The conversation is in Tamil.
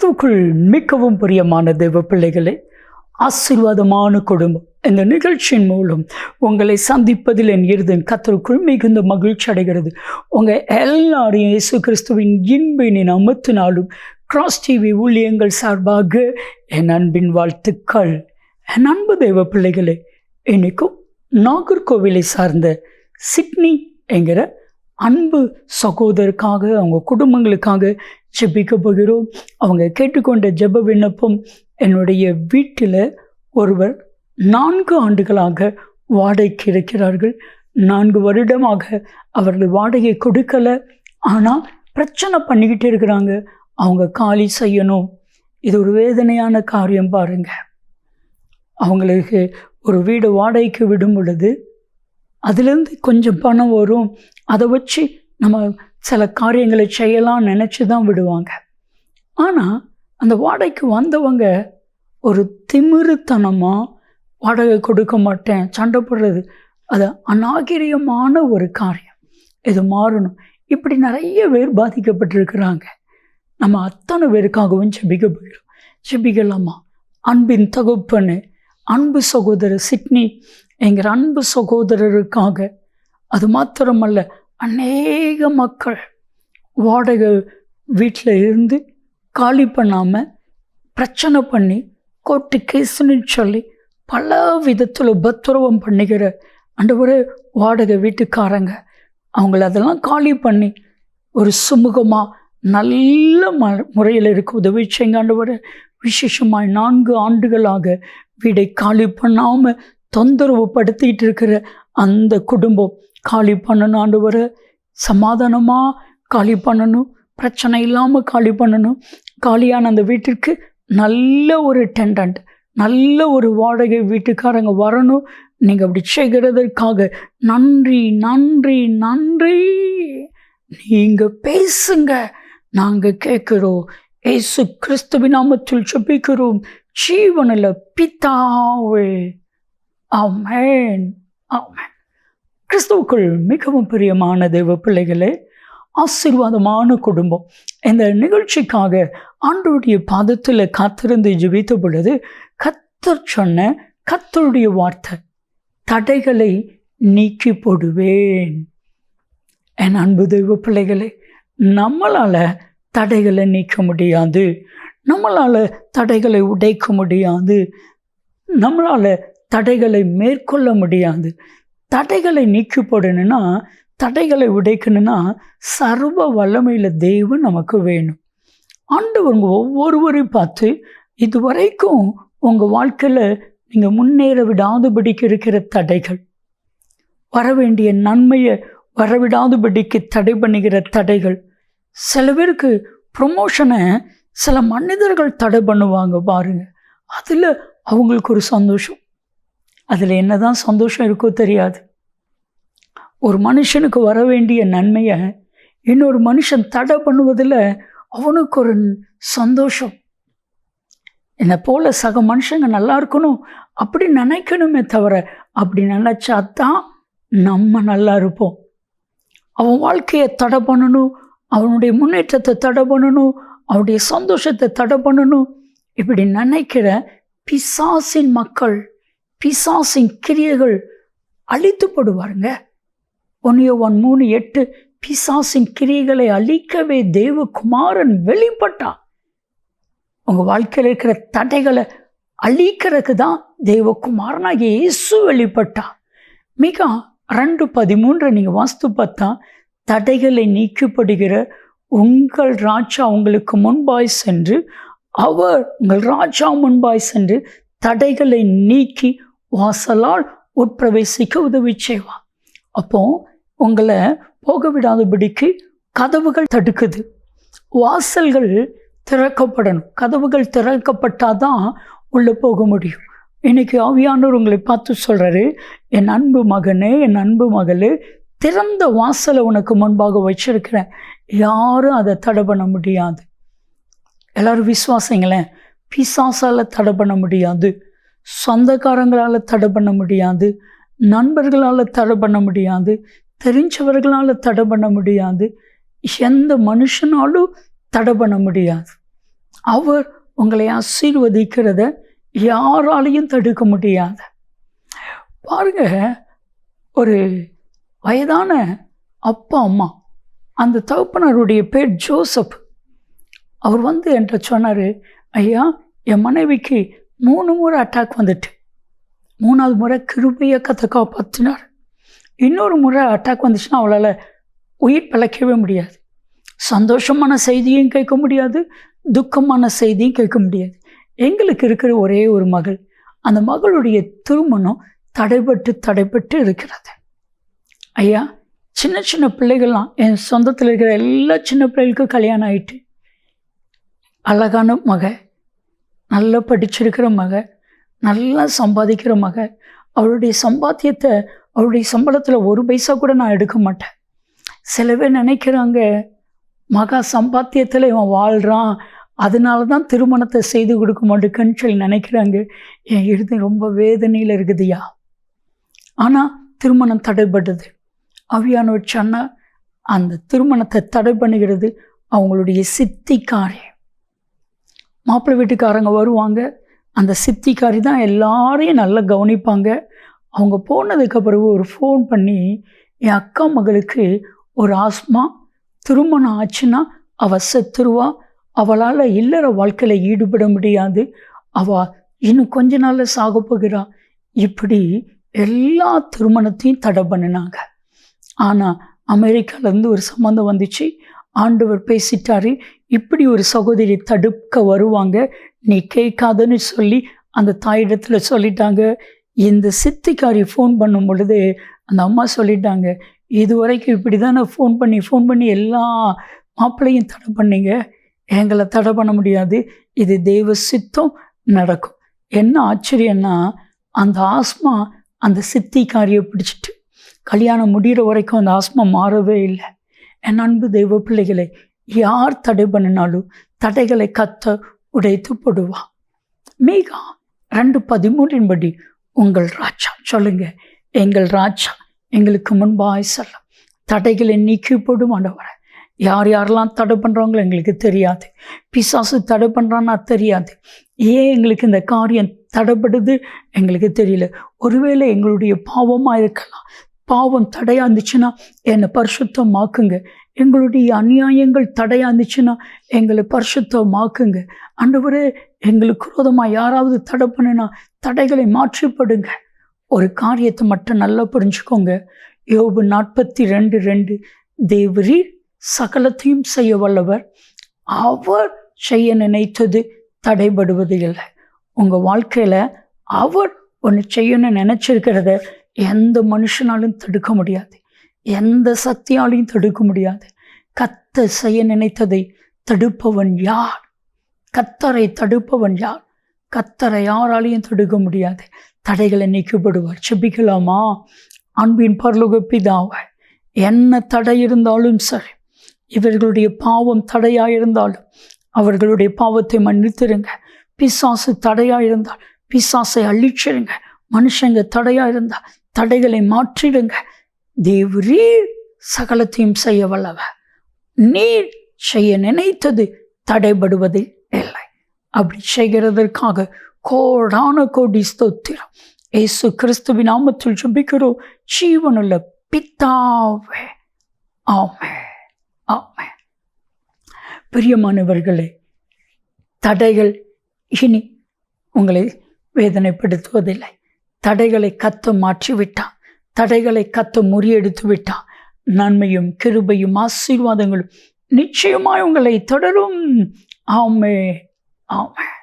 கிறிஸ்துவுக்குள் மிகவும் பிரியமான தேவ பிள்ளைகளே, ஆசீர்வாதமான குடும்பம் இந்த நிகழ்ச்சியின் மூலம் உங்களை சந்திப்பதில் என் இருதயம் கர்த்தருக்குள் மிகுந்த மகிழ்ச்சி அடைகிறது. உங்கள் எல்லாரையும் இயேசு கிறிஸ்துவின் இன்பின் அமர்த்தினாலும் கிராஸ் டிவி ஊழியங்கள் சார்பாக என் அன்பின் வாழ்த்துக்கள். என் அன்பு தேவ பிள்ளைகளே, இன்னைக்கும் நாகர்கோவிலை சார்ந்த சிட்னி என்கிற அன்பு சகோதரருக்காக அவங்க குடும்பங்களுக்காக ஜெபிக்க போகிறோம். அவங்க கேட்டுக்கொண்ட ஜெப விண்ணப்பம், என்னுடைய வீட்டில் ஒருவர் 4 ஆண்டுகளாக வாடகைக்கு இருக்கிறார்கள். 4 வருடமாக அவர்கள் வாடகை கொடுக்கலை, ஆனால் பிரச்சனை பண்ணிக்கிட்டே இருக்கிறாங்க. அவங்க காலி செய்யணும். இது ஒரு வேதனையான காரியம் பாருங்க. அவங்களுக்கு ஒரு வீடு வாடகைக்கு விடும் பொழுது அதுலேருந்து கொஞ்சம் பணம் வரும், அதை வச்சு நம்ம சில காரியங்களை செய்யலாம் நினச்சி தான் விடுவாங்க. ஆனால் அந்த வாடகைக்கு வந்தவங்க ஒரு திமிருத்தனமாக வாடகை கொடுக்க மாட்டேன் சண்டை போடுறது, அது அநாகரிகமான ஒரு காரியம். இது மாறணும். இப்படி நிறைய பேர் பாதிக்கப்பட்டிருக்கிறாங்க. நம்ம அத்தனை பேருக்காகவும் ஜெபிக்கலாமா? அன்பின் தகப்பனு, அன்பு சகோதரர் சிட்னி என்கிற அன்பு சகோதரருக்காக, அது மாத்திரமல்ல, அநேக மக்கள் வாடகை வீட்டில் இருந்து காலி பண்ணாமல் பிரச்சனை பண்ணி கோர்ட்டு கேஸுன்னு சொல்லி பல விதத்தில் உபத்திரவம் பண்ணிக்கிற ஆண்டவரே வாடகை வீட்டுக்காரங்க, அவங்கள அதெல்லாம் காலி பண்ணி ஒரு சுமூகமாக நல்ல முறையில் இருக்க உதவி செய்யுங்க ஆண்டவரே. விசேஷமாய் 4 ஆண்டுகளாக வீடை காலி பண்ணாமல் தொந்தரவு படுத்திக்கிட்டு இருக்கிற அந்த குடும்பம் காலி பண்ணணும் ஆண்டவரே. சமாதானமாக காலி பண்ணணும், பிரச்சனை இல்லாமல் காலி பண்ணணும். காலியான அந்த வீட்டிற்கு நல்ல ஒரு டெண்டன்ட், நல்ல ஒரு வாடகை வீட்டுக்காரங்க வரணும். நீங்கள் அப்படி செய்கிறதற்காக நன்றி நன்றி நன்றி. நீங்கள் பேசுங்க, நாங்கள் கேட்குறோம். இயேசு கிறிஸ்துவின் நாமத்தில் ஜெபிக்கிறோம் ஜீவனில் பிதாவே, ஆமென் ஆமென். கிறிஸ்துவுக்குள் மிகவும் பிரியமான தேவ பிள்ளைகளே, ஆசீர்வாதமான குடும்பம் இந்த நிகழ்ச்சிக்காக ஆண்டவருடைய பாதத்தில் காத்திருந்து ஜெபித்த பொழுது கர்த்தர் சொன்ன கர்த்தருடைய வார்த்தை, தடைகளை நீக்கி போடுவேன். என் அன்பு தெய்வ பிள்ளைகளே, நம்மளால் தடைகளை நீக்க முடியாது, நம்மளால் தடைகளை உடைக்க முடியாது, நம்மளால் தடைகளை மேற்கொள்ள முடியாது. தடைகளை நீக்கி போடணும்னா, தடைகளை உடைக்கணும்னா சர்வ வல்லமையில் தேவன் நமக்கு வேணும். ஆண்டவர் ஒவ்வொருவரையும் பார்த்து, இதுவரைக்கும் உங்கள் வாழ்க்கையில் நீங்கள் முன்னேற விடாதபடிக்கு இருக்கிற தடைகள், வர வேண்டிய நன்மையை வரவிடாதபடிக்கு தடை பண்ணுகிற தடைகள். சில பேருக்கு ப்ரொமோஷனை சில மனிதர்கள் தடை பண்ணுவாங்க பாருங்க, அதில் அவங்களுக்கு ஒரு சந்தோஷம். அதில் என்ன தான் சந்தோஷம் இருக்கோ தெரியாது. ஒரு மனுஷனுக்கு வர வேண்டிய நன்மையை இன்னொரு மனுஷன் தடை பண்ணுவதில் அவனுக்கு ஒரு சந்தோஷம். என்னை போல் சக மனுஷங்க நல்லா இருக்கணும் அப்படி நினைக்கணுமே தவிர, அப்படி நினச்சா தான் நம்ம நல்லா இருப்போம். அவன் வாழ்க்கையை தடை பண்ணணும், அவனுடைய முன்னேற்றத்தை தடை பண்ணணும், அவனுடைய சந்தோஷத்தை தடை பண்ணணும், இப்படி நினைக்கிற பிசாசின் மக்கள், பிசாசின் கிரியைகள் அழித்துப்படுவாருங்க. 1 யோவான் 3:8, பிசாசின் கிரியைகளை அழிக்கவே தேவகுமாரன் வெளிப்பட்டான். உங்கள் வாழ்க்கையில் இருக்கிற தடைகளை அழிக்கிறதுக்கு தான் தேவகுமாரனாகிய இயேசு வெளிப்பட்டான். மிகா 2:13 நீங்கள் வாஸ்து பார்த்தா, தடைகளை நீக்கப்படுகிற உங்கள் ராஜா உங்களுக்கு முன்பாய் சென்று, அவர் உங்கள் ராஜா முன்பாய் சென்று தடைகளை நீக்கி வாசலால் உட்பிரவேசிக்க உதவி செய்வார். அப்போ உங்களை போக விடாதபடிக்கு கதவுகள் தடுக்குது, வாசல்கள் திறக்கப்படணும். கதவுகள் திறக்கப்பட்டாதான் உள்ளே போக முடியும். இன்னைக்கு ஆவியானவர் உங்களை பார்த்து சொல்கிறாரு, என் அன்பு மகனே, என் அன்பு மகளே, திறந்த வாசலை உனக்கு முன்பாக வச்சிருக்கிறேன், யாரும் அதை தடை பண்ண முடியாது. எல்லாரும் விசுவாசிங்களேன். பிசாசால் தடை பண்ண முடியாது, சொந்தக்காரங்களால் தடை பண்ண முடியாது, நண்பர்களால் தடை பண்ண முடியாது, தெரிஞ்சவர்களால் தடை பண்ண முடியாது, எந்த மனுஷனாலும் தடை பண்ண முடியாது. அவர் உங்களை ஆசீர்வதிக்கிறத யாராலையும் தடுக்க முடியாது. பாருங்க, ஒரு வயதான அப்பா அம்மா, அந்த தகப்பனருடைய பேர் ஜோசப். அவர் என்கிட்ட சொன்னார், ஐயா என் மனைவிக்கு 3 முறை அட்டாக் வந்துட்டு, 3வது முறை கிருபையை கற்று காப்பாற்றினார். இன்னொரு முறை அட்டாக் வந்துச்சுன்னா அவளால் உயிர் பிழைக்கவே முடியாது. சந்தோஷமான செய்தியும் கேட்க முடியாது, துக்கமான செய்தியும் கேட்க முடியாது. எங்களுக்கு இருக்கிற ஒரே ஒரு மகள், அந்த மகளுடைய திருமணம் தடைபட்டு இருக்கிறது. ஐயா, சின்ன சின்ன பிள்ளைகள்லாம், என் சொந்தத்தில் இருக்கிற எல்லா சின்ன பிள்ளைகளுக்கும் கல்யாணம் ஆகிட்டு, அழகான மக, நல்லா படிச்சிருக்கிற மக, நல்லா சம்பாதிக்கிற மக, அவளுடைய சம்பாத்தியத்தை, அவளுடைய சம்பளத்தில் 1 பைசா கூட நான் எடுக்க மாட்டேன். சில பேர் நினைக்கிறாங்க, மகா சம்பாத்தியத்தில் இவன் வாழ்கிறான், அதனால தான் திருமணத்தை செய்து கொடுக்க மாட்டேன்னு சொல்லி நினைக்கிறாங்க. என் எழுதி ரொம்ப வேதனையில் இருக்குதுயா. ஆனால் திருமணம் தடைபடுது. ஆவியானவர் சொன்னா அந்த திருமணத்தை தடை பண்ணுகிறது அவங்களுடைய சித்திக்காரி. மாப்பிள்ளை வீட்டுக்காரங்க வருவாங்க, அந்த சித்திக்காரி தான் எல்லாரையும் நல்லா கவனிப்பாங்க. அவங்க போனதுக்கு பிறகு ஒரு ஃபோன் பண்ணி, என் அக்கா மகளுக்கு ஒரு ஆஸ்மா, திருமணம் ஆச்சுன்னா அவள் செத்துருவா, அவளால் இல்லற வாழ்க்கையில் ஈடுபட முடியாது, அவள் இன்னும் கொஞ்ச நாளில் சாக போகிறா. இப்படி எல்லா திருமணத்தையும் தடை பண்ணினாங்க. ஆனால் அமெரிக்காவிலேருந்து ஒரு சம்மந்தம் வந்துச்சு. ஆண்டவர் பேசிட்டாரு, இப்படி ஒரு சகோதரி தடுக்க வருவாங்க, நீ கேட்காதன்னு சொல்லி அந்த தாயிடத்தில் சொல்லிட்டாங்க. இந்த சித்திக்காரி ஃபோன் பண்ணும் பொழுது அந்த அம்மா சொல்லிட்டாங்க, இது வரைக்கும் இப்படி தானே ஃபோன் பண்ணி எல்லா மாப்பிள்ளையும் தடை பண்ணீங்க, எங்களை தடை பண்ண முடியாது, இது தெய்வ சித்தம் நடக்கும். என்ன ஆச்சரியன்னா, அந்த ஆஸ்மா அந்த சித்திக்காரியை பிடிச்சிட்டு கல்யாணம் முடிகிற வரைக்கும் அந்த ஆஸ்மா மாறவே இல்லை. என் அன்பு தெய்வ பிள்ளைகளை, யார் தடை பண்ணினாலும் தடைகளை கத்த உடைத்து போடுவா. மீகா 2:13 படி, உங்கள் ராஜா சொல்லுங்க, எங்கள் ராஜா எங்களுக்கு முன்பாய் செல்ல தடைகளை நீக்கி போடும் ஆண்டவரை. யார் யாரெல்லாம் தடை பண்ணுறாங்களோ எங்களுக்கு தெரியாது, பிசாசு தடை பண்ணுறான்னா தெரியாது, ஏன் எங்களுக்கு இந்த காரியம் தடைப்படுது எங்களுக்கு தெரியல. ஒருவேளை எங்களுடைய பாவமாக இருக்கலாம். பாவம் தடையாக இருந்துச்சுன்னா என்னை பரிசுத்தமாக்குங்க. எங்களுடைய அநியாயங்கள் தடையாக இருந்துச்சுன்னா எங்களை பரிசுத்தமாக்குங்க. ஆண்டவரே, எங்களுக்கு விரோதமாக யாராவது தடை பண்ணினா தடைகளை மாற்றிப்படுங்க. ஒரு காரியத்தை மட்டும் நல்லா புரிஞ்சுக்கோங்க. யோபு 42:2, தேவரீர் சகலத்தையும் செய்ய வல்லவர், அவர் செய்ய நினைத்தது தடைபடுவது இல்லை. உங்கள் வாழ்க்கையில் அவர் ஒன்று செய்யணும்னு நினச்சிருக்கிறத எந்த மனுஷனாலும் தடுக்க முடியாது, எந்த சக்தியாலையும் தடுக்க முடியாது. கர்த்தர் செய்ய நினைத்ததை தடுப்பவன் யார்? கர்த்தரை தடுப்பவன் யார்? கர்த்தரை யாராலையும் தடுக்க முடியாது. தடைகளை நீக்கப்படுவார். செபிக்கலாமா? அன்பின் பரலோக பிதாவே, என்ன தடை இருந்தாலும் சரி, இவர்களுடைய பாவம் தடையாக இருந்தாலும் அவர்களுடைய பாவத்தை மன்னித்திருங்க. பிசாசு தடையாக இருந்தால் பிசாசை அழிச்சிருங்க. மனுஷங்க தடையாக இருந்தால் தடைகளை மாற்றிடுங்க. தேவரீர் சகலத்தையும் செய்ய வல்லவர், நீர் செய்ய நினைத்தது தடைபடுவது இல்லை. அப்படி செய்கிறதற்காக கோடான கோடி ஸ்தோத்திரம். இயேசு கிறிஸ்துவின் நாமத்தில் ஜெபிக்கிறோம் ஜீவனுள்ள பிதாவே, ஆமென், ஆமென். பிரியமானவர்களே, தடைகள் இனி உங்களை வேதனைப்படுத்துவதில்லை. தடைகளை கத்த மாற்றிவிட்டான், தடைகளை கத்த முறியெடுத்து விட்டான். நன்மையும் கிருபையும் ஆசீர்வாதங்களும் நிச்சயமாய் உங்களை தொடரும். ஆமென், ஆமென்.